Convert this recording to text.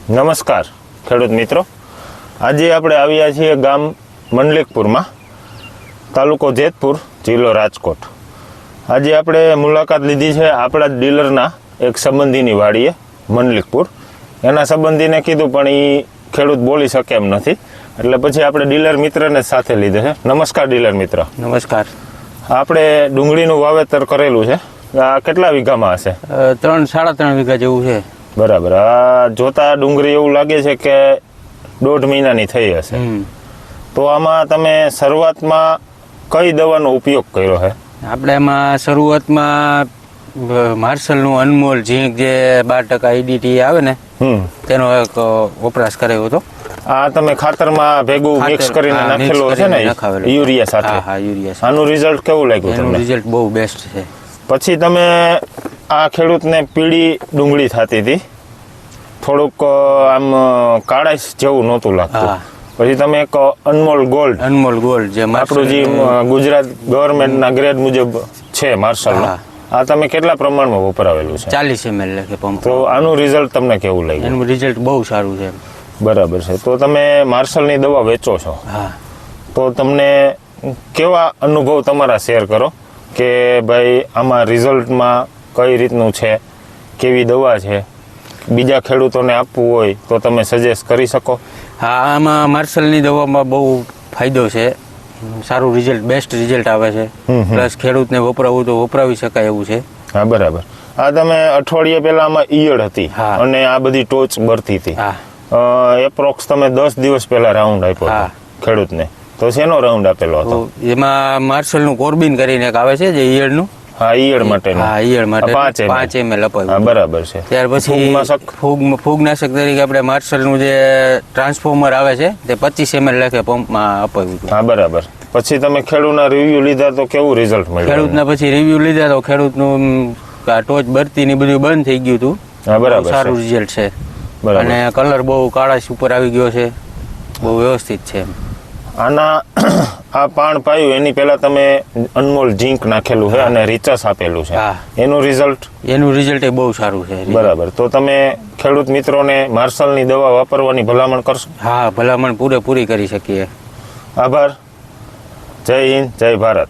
નમસ્કાર ખેડૂત મિત્રો, આજે આપણે આવ્યા છીએ ગામ મંડલિકપુરમાં, તાલુકો જેતપુર, જિલ્લો રાજકોટ. આજે આપણે મુલાકાત લીધી છે આપણા જ ડીલરના એક સંબંધીની વાડીએ મંડલિકપુર. એના સંબંધીને કીધું પણ એ ખેડૂત બોલી શકે એમ નથી, એટલે પછી આપણે ડીલર મિત્રને સાથે લીધે છે. નમસ્કાર ડીલર મિત્ર. નમસ્કાર. આપણે ડુંગળીનું વાવેતર કરેલું છે, આ કેટલા વીઘામાં હશે? 3-3.5 વીઘા જેવું છે. બરાબર. આ જોતા ડુંગળી એવું લાગે છે કે 1.5 મહિનાની થઈ હશે. તો આમાં તમે શરૂઆતમાં કઈ દવાનો ઉપયોગ કર્યો છે? આપણે એમાં શરૂઆતમાં માર્શલનું અનમોલ ઝીંક જે 12% EDT આવે ને તેનો એક વપરાશ કર્યો હતો. આ તમે ખાતરમાં ભેગું મિક્સ કરીને નાખેલું છે ને યુરિયા સાથે? હા, યુરિયા. આનું રિઝલ્ટ કેવું લાગ્યું તમને? રિઝલ્ટ બહુ બેસ્ટ છે. પછી તમે આ ખેડૂતને પીળી ડુંગળી થતી હતી, થોડુંક આમ કાળાશ જેવું નહોતું લાગતું, પછી તમે એક અનમોલ ગોલ્ડ જે આપણું જે ગુજરાત ગવર્મેન્ટના ગ્રેડ મુજબ છે માર્શલનો, આ તમે કેટલા પ્રમાણમાં વપરાવેલું છે? 40 ml લેખે પંપ. તો આનું રિઝલ્ટ તમને કેવું લાગ્યું? એનું રિઝલ્ટ બહુ સારું છે. બરાબર છે. તો તમે માર્શલની દવા વેચો છો, તો તમને કેવા અનુભવ તમારા શેર કરો કે ભાઈ આમાં રિઝલ્ટમાં કઈ રીતનું છે, કેવી દવા છે, બીજા ખેડૂતોને આપવું હોય તો તમે સજેસ્ટ કરી શકો? હા, આમાં માર્શલની દવામાં બહુ ફાયદો છે. સારું રિઝલ્ટ, બેસ્ટ રિઝલ્ટ આવે છે. પ્લસ ખેડૂતને વપરાવું તો વપરાવી શકાય એવું છે. હા, બરાબર. આ તમે અઠવાડિયા પહેલા આમાં ઈયળ હતી અને આ બધી ટોચ બરતી હતી, એપ્રોક્સ તમે 10 દિવસ પહેલા રાઉન્ડ આપ્યો ખેડૂતને, તો શેનો રાઉન્ડ આપેલો હતો? એમાં માર્શલનું કોર્બિન કરીને એક આવે છે જે ઈયળનું. હા, ઈયળ માટે. હા, ઈયળ માટે 5 ml અપાવ્યું. બરાબર છે. ત્યાર પછી ફૂગનાશક તરીકે આપણે માર્શલનું જે ટ્રાન્સફોર્મર આવે છે તે 25 ml લેખે પંપમાં અપાવ્યું. હા, બરાબર. પછી તમે ખેડૂતના રિવ્યુ લીધા તો કેવું રિઝલ્ટ મળ્યું? ખેડૂતના પછી રિવ્યુ લીધા તો ખેડૂતનું ટોચ બરતી ની બધું બંધ થઈ ગયું હતું. હા, બરાબર. સારું રિઝલ્ટ છે. અને કલર બહુ કાળાશ ઉપર આવી ગયો છે, બહુ વ્યવસ્થિત છે. આના આ પાણ પાયું એની પહેલા તમે અનમોલ ઝીંક નાખેલું છે અને રિચસ આપેલું છે, એનું રિઝલ્ટ એ બહુ સારું છે. બરાબર. તો તમે ખેડૂત મિત્રોને માર્શલની દવા વાપરવાની ભલામણ કરશો? હા, ભલામણ પૂરેપૂરી કરી શકીએ. આભાર. જય હિન્દ, જય ભારત.